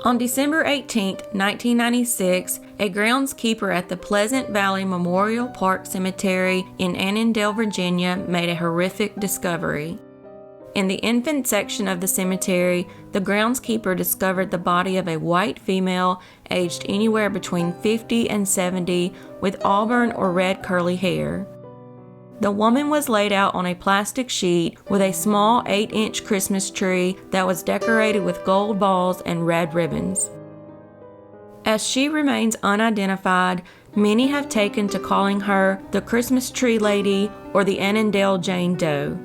On December 18, 1996, a groundskeeper at the Pleasant Valley Memorial Park Cemetery in Annandale, Virginia, made a horrific discovery. In the infant section of the cemetery, the groundskeeper discovered the body of a white female aged anywhere between 50 and 70 with auburn or red curly hair. The woman was laid out on a plastic sheet with a small 8-inch Christmas tree that was decorated with gold balls and red ribbons. As she remains unidentified, many have taken to calling her the Christmas Tree Lady or the Annandale Jane Doe.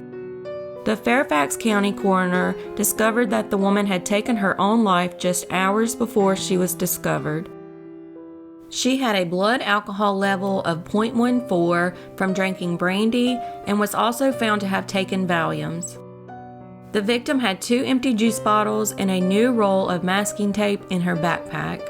The Fairfax County coroner discovered that the woman had taken her own life just hours before she was discovered. She had a blood alcohol level of 0.14 from drinking brandy and was also found to have taken Valiums. The victim had 2 empty juice bottles and a new roll of masking tape in her backpack.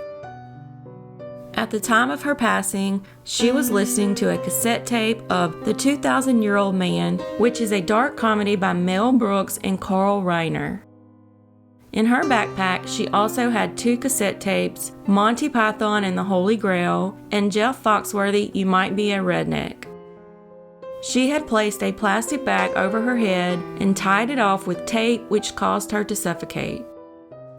At the time of her passing, she was listening to a cassette tape of The 2,000-Year-Old Man, which is a dark comedy by Mel Brooks and Carl Reiner. In her backpack, she also had 2 cassette tapes, Monty Python and the Holy Grail, and Jeff Foxworthy, You Might Be a Redneck. She had placed a plastic bag over her head and tied it off with tape, which caused her to suffocate.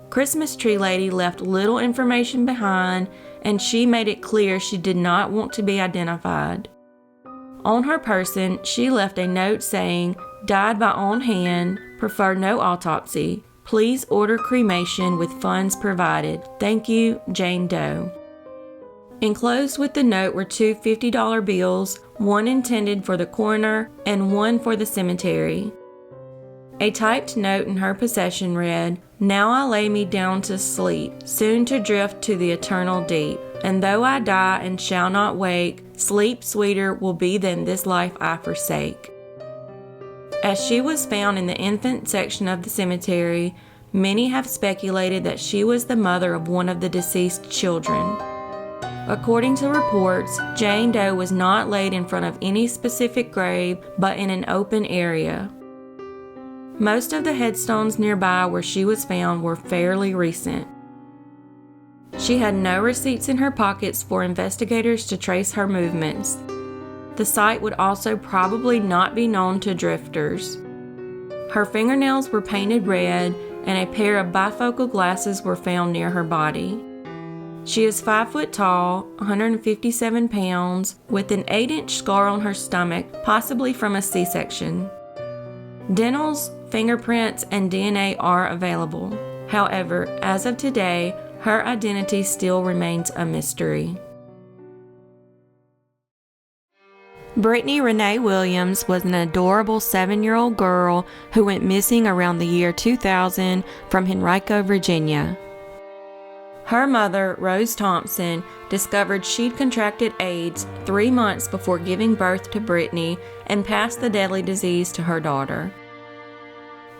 Christmas Tree Lady left little information behind, and she made it clear she did not want to be identified. On her person, she left a note saying, "Died by own hand, prefer no autopsy. Please order cremation with funds provided. Thank you, Jane Doe." Enclosed with the note were 2 $50 bills, one intended for the coroner and one for the cemetery. A typed note in her possession read, "Now I lay me down to sleep, soon to drift to the eternal deep. And though I die and shall not wake, sleep sweeter will be than this life I forsake." As she was found in the infant section of the cemetery, many have speculated that she was the mother of one of the deceased children. According to reports, Jane Doe was not laid in front of any specific grave, but in an open area. Most of the headstones nearby where she was found were fairly recent. She had no receipts in her pockets for investigators to trace her movements. The site would also probably not be known to drifters. Her fingernails were painted red, and a pair of bifocal glasses were found near her body. She is 5 foot tall, 157 pounds, with an 8-inch scar on her stomach, possibly from a C-section. Dentals, fingerprints, and DNA are available. However, as of today, her identity still remains a mystery. Brittany Renee Williams was an adorable 7-year-old girl who went missing around the year 2000 from Henrico, Virginia. Her mother, Rose Thompson, discovered she'd contracted AIDS 3 months before giving birth to Brittany and passed the deadly disease to her daughter.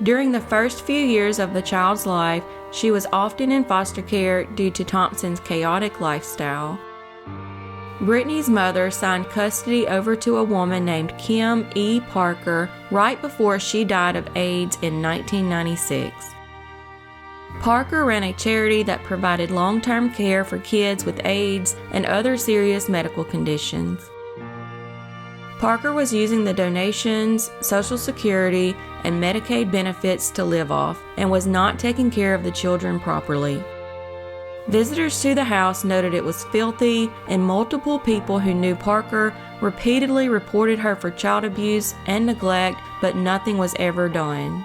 During the first few years of the child's life, she was often in foster care due to Thompson's chaotic lifestyle. Brittany's mother signed custody over to a woman named Kim E. Parker right before she died of AIDS in 1996. Parker ran a charity that provided long-term care for kids with AIDS and other serious medical conditions. Parker was using the donations, Social Security, and Medicaid benefits to live off, and was not taking care of the children properly. Visitors to the house noted it was filthy, and multiple people who knew Parker repeatedly reported her for child abuse and neglect, but nothing was ever done.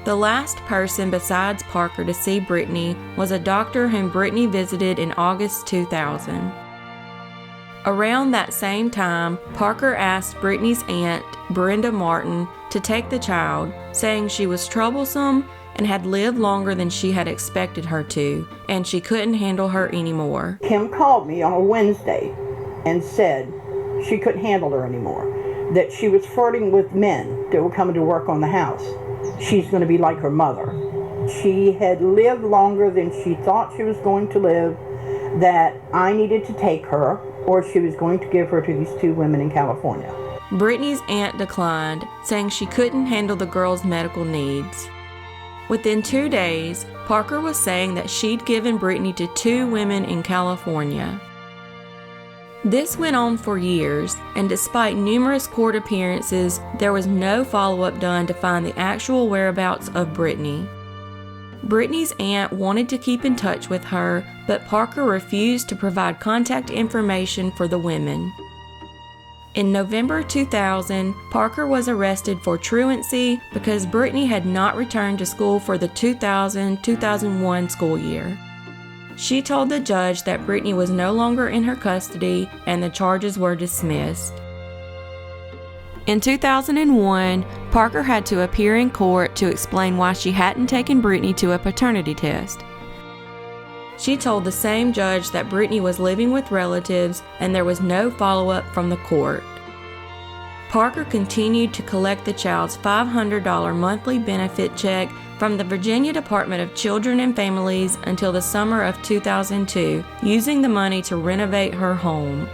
The last person besides Parker to see Brittany was a doctor whom Brittany visited in August 2000. Around that same time, Parker asked Brittany's aunt, Brenda Martin, to take the child, saying she was troublesome and had lived longer than she had expected her to, and she couldn't handle her anymore. Kim called me on a Wednesday and said she couldn't handle her anymore, that she was flirting with men that were coming to work on the house. She's going to be like her mother. She had lived longer than she thought she was going to live, that I needed to take her, or she was going to give her to these 2 women in California. Brittany's aunt declined, saying she couldn't handle the girl's medical needs. Within 2 days, Parker was saying that she'd given Brittany to 2 women in California. This went on for years, and despite numerous court appearances, there was no follow-up done to find the actual whereabouts of Brittany. Brittany's aunt wanted to keep in touch with her, but Parker refused to provide contact information for the women. In November 2000, Parker was arrested for truancy because Brittany had not returned to school for the 2000-2001 school year. She told the judge that Brittany was no longer in her custody and the charges were dismissed. In 2001, Parker had to appear in court to explain why she hadn't taken Brittany to a paternity test. She told the same judge that Brittany was living with relatives and there was no follow-up from the court. Parker continued to collect the child's $500 monthly benefit check from the Virginia Department of Children and Families until the summer of 2002, using the money to renovate her home.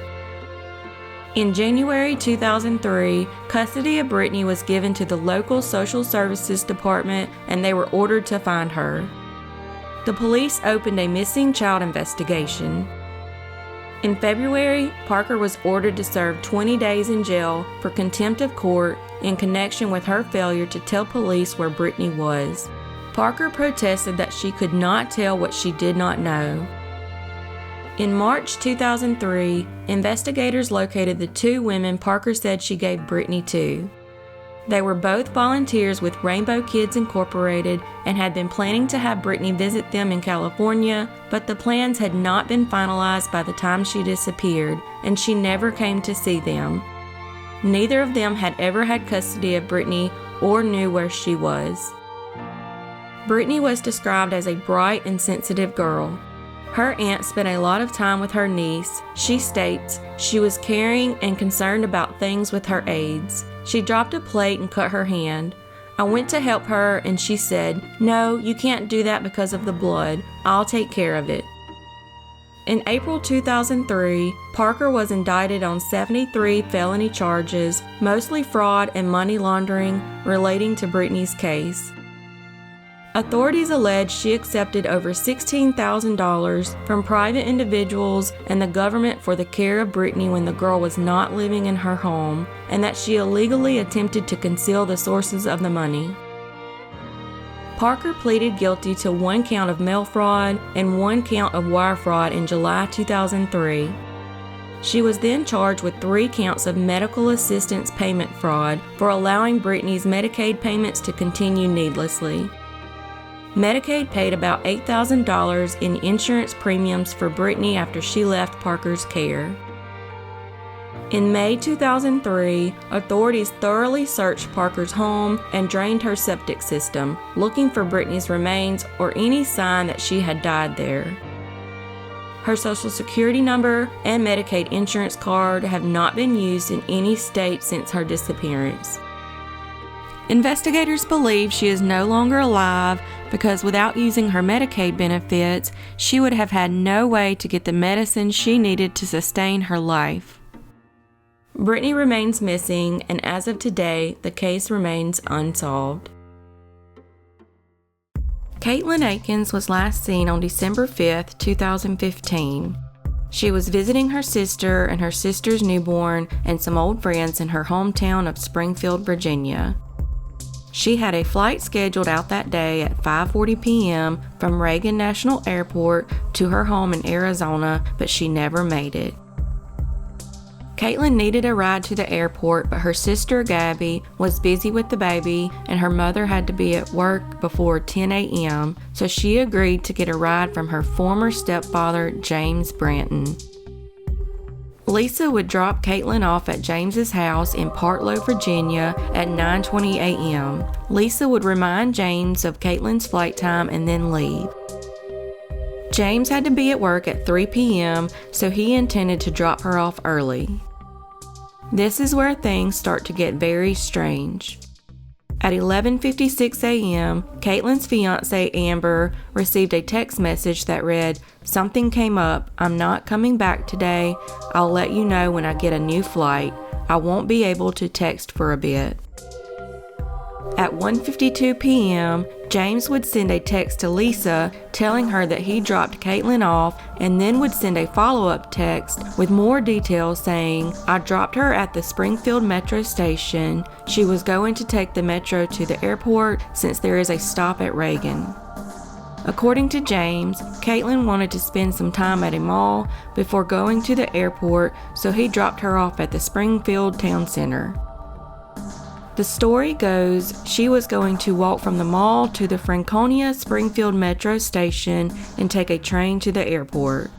In January 2003, custody of Brittany was given to the local social services department and they were ordered to find her. The police opened a missing child investigation. In February, Parker was ordered to serve 20 days in jail for contempt of court in connection with her failure to tell police where Brittany was. Parker protested that she could not tell what she did not know. In March 2003, investigators located the 2 women Parker said she gave Brittany to. They were both volunteers with Rainbow Kids Incorporated and had been planning to have Brittany visit them in California, but the plans had not been finalized by the time she disappeared, and she never came to see them. Neither of them had ever had custody of Brittany or knew where she was. Brittany was described as a bright and sensitive girl. Her aunt spent a lot of time with her niece. She states she was caring and concerned about things with her aides. She dropped a plate and cut her hand. I went to help her and she said, "No, you can't do that because of the blood. I'll take care of it." In April 2003, Parker was indicted on 73 felony charges, mostly fraud and money laundering, relating to Brittany's case. Authorities allege she accepted over $16,000 from private individuals and the government for the care of Brittany when the girl was not living in her home, and that she illegally attempted to conceal the sources of the money. Parker pleaded guilty to 1 count of mail fraud and 1 count of wire fraud in July 2003. She was then charged with 3 counts of medical assistance payment fraud for allowing Brittany's Medicaid payments to continue needlessly. Medicaid paid about $8,000 in insurance premiums for Brittany after she left Parker's care. In May 2003, authorities thoroughly searched Parker's home and drained her septic system, looking for Brittany's remains or any sign that she had died there. Her Social Security number and Medicaid insurance card have not been used in any state since her disappearance. Investigators believe she is no longer alive because without using her Medicaid benefits, she would have had no way to get the medicine she needed to sustain her life. Brittany remains missing, and as of today, the case remains unsolved. Katelin Akens was last seen on December 5, 2015. She was visiting her sister and her sister's newborn and some old friends in her hometown of Springfield, Virginia. She had a flight scheduled out that day at 5:40 p.m. from Reagan National Airport to her home in Arizona, but she never made it. Katelin needed a ride to the airport, but her sister Gabby was busy with the baby and her mother had to be at work before 10 a.m., so she agreed to get a ride from her former stepfather, James Branton. Lisa would drop Katelin off at James's house in Partlow, Virginia at 9:20 a.m. Lisa would remind James of Katelin's flight time and then leave. James had to be at work at 3 p.m., so he intended to drop her off early. This is where things start to get very strange. At 11:56 a.m., Katelin's fiancé, Amber, received a text message that read, "Something came up. I'm not coming back today. I'll let you know when I get a new flight. I won't be able to text for a bit." At 1:52 p.m., James would send a text to Lisa telling her that he dropped Katelin off and then would send a follow-up text with more details saying, "I dropped her at the Springfield Metro station. She was going to take the metro to the airport since there is a stop at Reagan." According to James, Katelin wanted to spend some time at a mall before going to the airport, so he dropped her off at the Springfield Town Center. The story goes she was going to walk from the mall to the Franconia Springfield Metro station and take a train to the airport.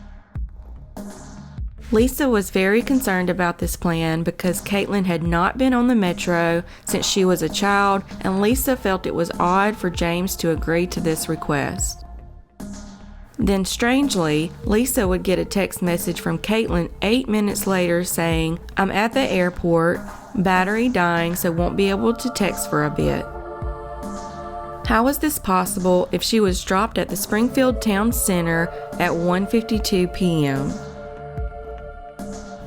Lisa was very concerned about this plan because Katelin had not been on the metro since she was a child, and Lisa felt it was odd for James to agree to this request. Then strangely, Lisa would get a text message from Katelin 8 minutes later saying, "I'm at the airport, battery dying so won't be able to text for a bit." How was this possible if she was dropped at the Springfield Town Center at 1:52 p.m.?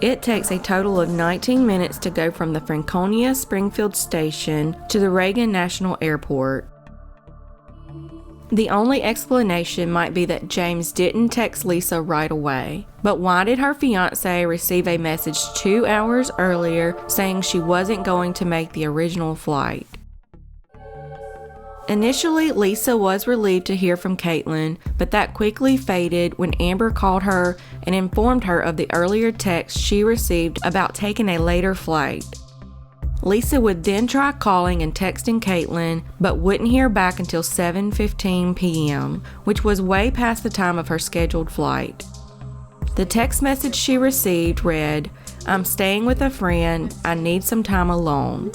It takes a total of 19 minutes to go from the Franconia Springfield station to the Reagan National Airport. The only explanation might be that James didn't text Lisa right away. But why did her fiancé receive a message 2 hours earlier saying she wasn't going to make the original flight? Initially, Lisa was relieved to hear from Katelin, but that quickly faded when Amber called her and informed her of the earlier text she received about taking a later flight. Lisa would then try calling and texting Katelin, but wouldn't hear back until 7:15 p.m., which was way past the time of her scheduled flight. The text message she received read, "I'm staying with a friend. I need some time alone."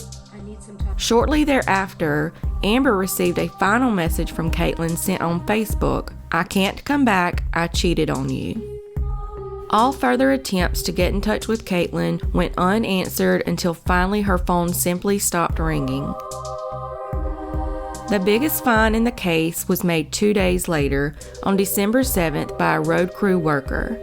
Shortly thereafter, Amber received a final message from Katelin sent on Facebook, "I can't come back. I cheated on you." All further attempts to get in touch with Katelin went unanswered until finally her phone simply stopped ringing. The biggest find in the case was made 2 days later, on December 7th, by a road crew worker.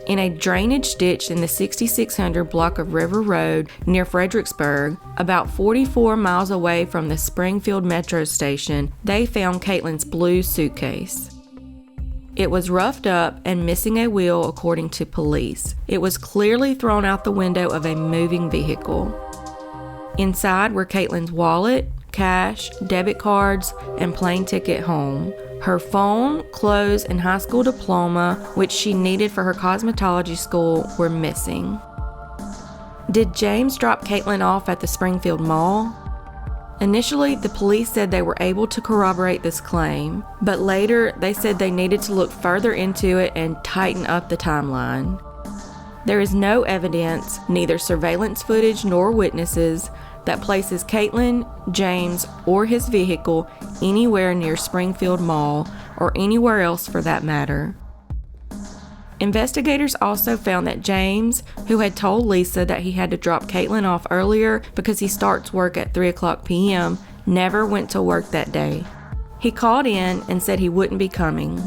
In a drainage ditch in the 6600 block of River Road near Fredericksburg, about 44 miles away from the Springfield Metro station, they found Katelin's blue suitcase. It was roughed up and missing a wheel, according to police. It was clearly thrown out the window of a moving vehicle. Inside were Katelin's wallet, cash, debit cards, and plane ticket home. Her phone, clothes, and high school diploma, which she needed for her cosmetology school, were missing. Did James drop Katelin off at the Springfield Mall? Initially, the police said they were able to corroborate this claim, but later they said they needed to look further into it and tighten up the timeline. There is no evidence, neither surveillance footage nor witnesses, that places Katelin, James, or his vehicle anywhere near Springfield Mall, or anywhere else for that matter. Investigators also found that James, who had told Lisa that he had to drop Katelin off earlier because he starts work at 3:00 p.m., never went to work that day. He called in and said he wouldn't be coming.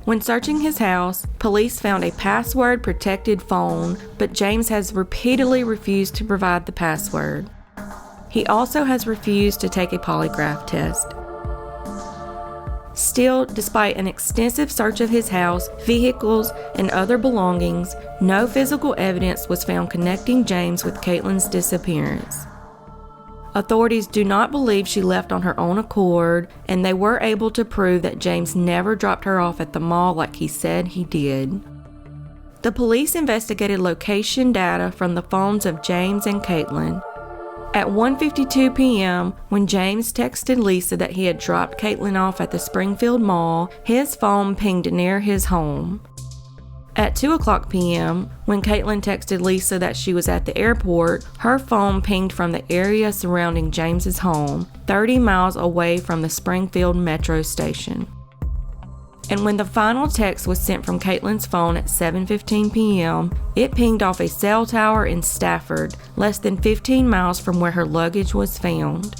When searching his house, police found a password-protected phone, but James has repeatedly refused to provide the password. He also has refused to take a polygraph test. Still, despite an extensive search of his house, vehicles, and other belongings, no physical evidence was found connecting James with Katelin's disappearance. Authorities do not believe she left on her own accord, and they were able to prove that James never dropped her off at the mall like he said he did. The police investigated location data from the phones of James and Katelin. At 1:52 p.m., when James texted Lisa that he had dropped Katelin off at the Springfield Mall, his phone pinged near his home. At 2:00 p.m., when Katelin texted Lisa that she was at the airport, her phone pinged from the area surrounding James's home, 30 miles away from the Springfield Metro station. And when the final text was sent from Katelin's phone at 7:15 p.m., it pinged off a cell tower in Stafford, less than 15 miles from where her luggage was found.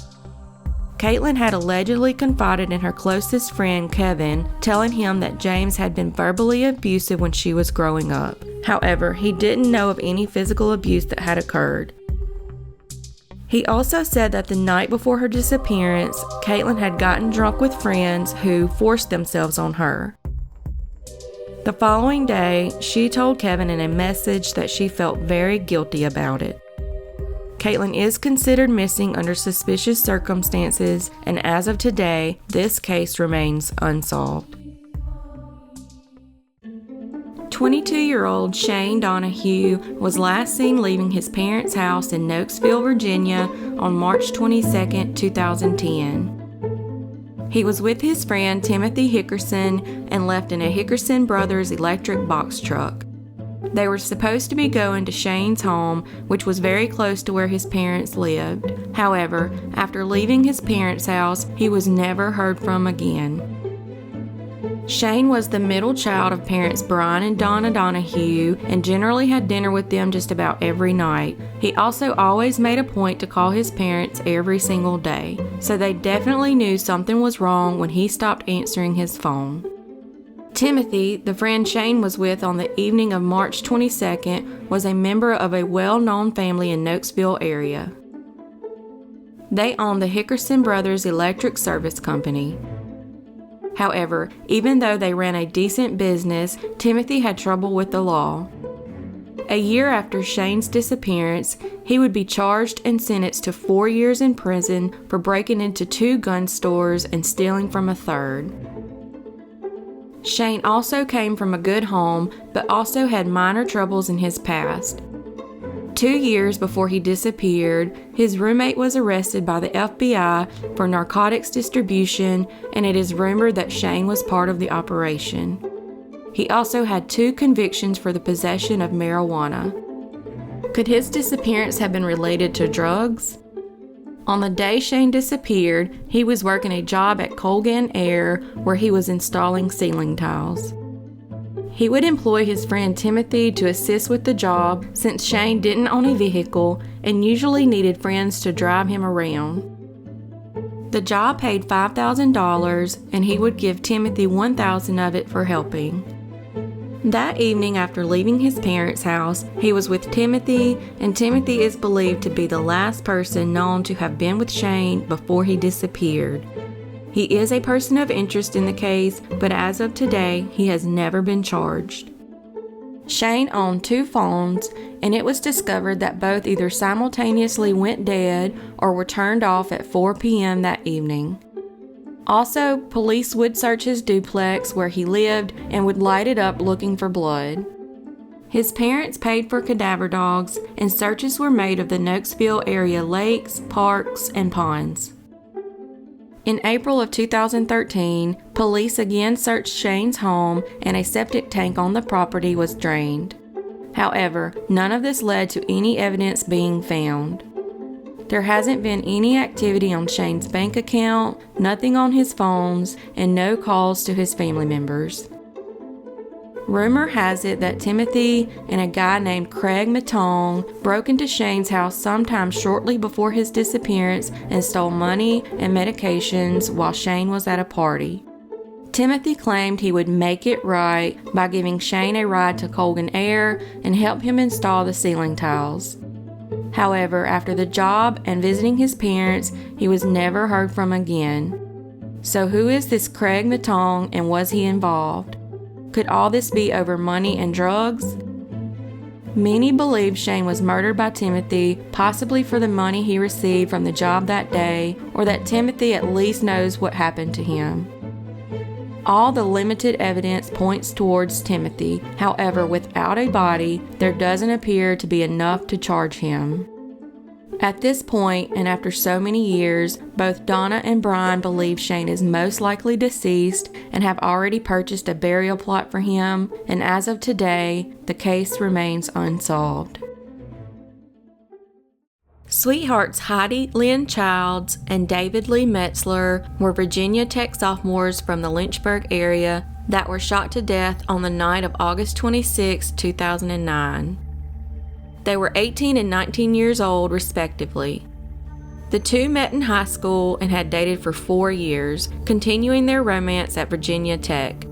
Katelin had allegedly confided in her closest friend, Kevin, telling him that James had been verbally abusive when she was growing up. However, he didn't know of any physical abuse that had occurred. He also said that the night before her disappearance, Katelin had gotten drunk with friends who forced themselves on her. The following day, she told Kevin in a message that she felt very guilty about it. Katelin is considered missing under suspicious circumstances, and as of today, this case remains unsolved. 22-year-old Shane Donahue was last seen leaving his parents' house in Nokesville, Virginia on March 22, 2010. He was with his friend Timothy Hickerson and left in a Hickerson Brothers electric box truck. They were supposed to be going to Shane's home, which was very close to where his parents lived. However, after leaving his parents' house, he was never heard from again. Shane was the middle child of parents Brian and Donna Donahue and generally had dinner with them just about every night. He also always made a point to call his parents every single day, so they definitely knew something was wrong when he stopped answering his phone. Timothy, the friend Shane was with on the evening of March 22nd, was a member of a well-known family in Nokesville area. They owned the Hickerson Brothers Electric Service Company. However, even though they ran a decent business, Timothy had trouble with the law. A year after Shane's disappearance, he would be charged and sentenced to 4 years in prison for breaking into 2 gun stores and stealing from a third. Shane also came from a good home, but also had minor troubles in his past. 2 years before he disappeared, his roommate was arrested by the FBI for narcotics distribution, and it is rumored that Shane was part of the operation. He also had 2 convictions for the possession of marijuana. Could his disappearance have been related to drugs? On the day Shane disappeared, he was working a job at Colgan Air where he was installing ceiling tiles. He would employ his friend Timothy to assist with the job since Shane didn't own a vehicle and usually needed friends to drive him around. The job paid $5,000 and he would give Timothy $1,000 of it for helping. That evening after leaving his parents' house, he was with Timothy, and Timothy is believed to be the last person known to have been with Shane before he disappeared. He is a person of interest in the case, but as of today, he has never been charged. Shane owned 2 phones, and it was discovered that both either simultaneously went dead or were turned off at 4 p.m. that evening. Also, police would search his duplex where he lived and would light it up looking for blood. His parents paid for cadaver dogs, and searches were made of the Nokesville area lakes, parks, and ponds. In April of 2013, police again searched Shane's home and a septic tank on the property was drained. However, none of this led to any evidence being found. There hasn't been any activity on Shane's bank account, nothing on his phones, and no calls to his family members. Rumor has it that Timothy and a guy named Craig Matong broke into Shane's house sometime shortly before his disappearance and stole money and medications while Shane was at a party. Timothy claimed he would make it right by giving Shane a ride to Colgan Air and help him install the ceiling tiles. However, after the job and visiting his parents, he was never heard from again. So who is this Craig Matong and was he involved? Could all this be over money and drugs? Many believe Shane was murdered by Timothy, possibly for the money he received from the job that day, or that Timothy at least knows what happened to him. All the limited evidence points towards Timothy. However, without a body, there doesn't appear to be enough to charge him. At this point, and after so many years, both Donna and Brian believe Shane is most likely deceased and have already purchased a burial plot for him, and as of today, the case remains unsolved. Sweethearts Heidi Lynn Childs and David Lee Metzler were Virginia Tech sophomores from the Lynchburg area that were shot to death on the night of August 26, 2009. They were 18 and 19 years old, respectively. The two met in high school and had dated for 4 years, continuing their romance at Virginia Tech.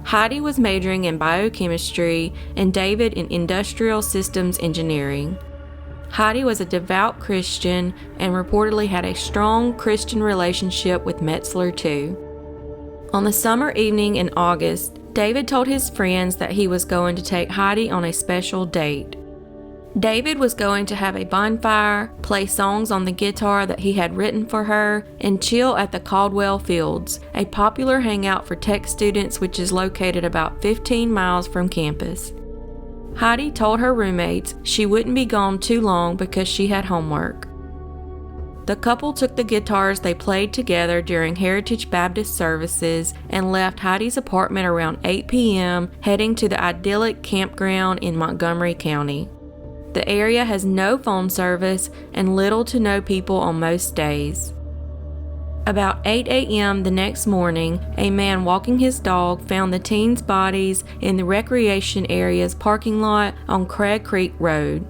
Heidi was majoring in biochemistry and David in industrial systems engineering. Heidi was a devout Christian and reportedly had a strong Christian relationship with Metzler too. On the summer evening in August, David told his friends that he was going to take Heidi on a special date. David was going to have a bonfire, play songs on the guitar that he had written for her, and chill at the Caldwell Fields, a popular hangout for tech students which is located about 15 miles from campus. Heidi told her roommates she wouldn't be gone too long because she had homework. The couple took the guitars they played together during Heritage Baptist services and left Heidi's apartment around 8 p.m., heading to the idyllic campground in Montgomery County. The area has no phone service and little to no people on most days. About 8 a.m. the next morning, a man walking his dog found the teens' bodies in the recreation area's parking lot on Craig Creek Road.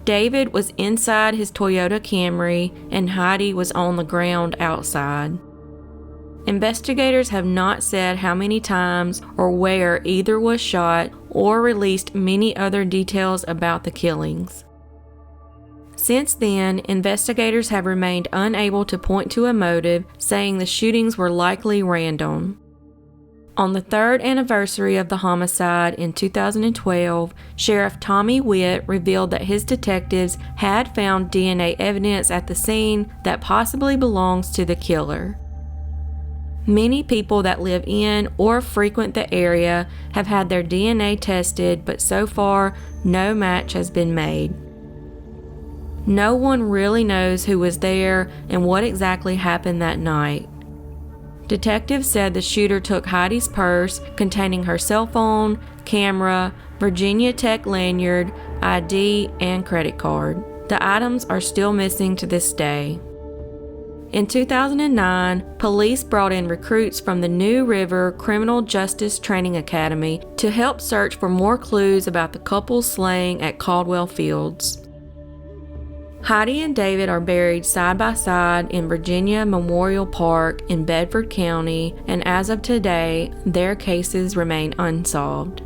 David was inside his Toyota Camry and Heidi was on the ground outside. Investigators have not said how many times or where either was shot or released many other details about the killings. Since then, investigators have remained unable to point to a motive, saying the shootings were likely random. On the third anniversary of the homicide in 2012, Sheriff Tommy Witt revealed that his detectives had found DNA evidence at the scene that possibly belongs to the killer. Many people that live in or frequent the area have had their DNA tested, but so far, no match has been made. No one really knows who was there and what exactly happened that night. Detectives said the shooter took Heidi's purse containing her cell phone, camera, Virginia Tech lanyard, ID, and credit card. The items are still missing to this day. In 2009, police brought in recruits from the New River Criminal Justice Training Academy to help search for more clues about the couple's slaying at Caldwell Fields. Heidi and David are buried side by side in Virginia Memorial Park in Bedford County, and as of today, their cases remain unsolved.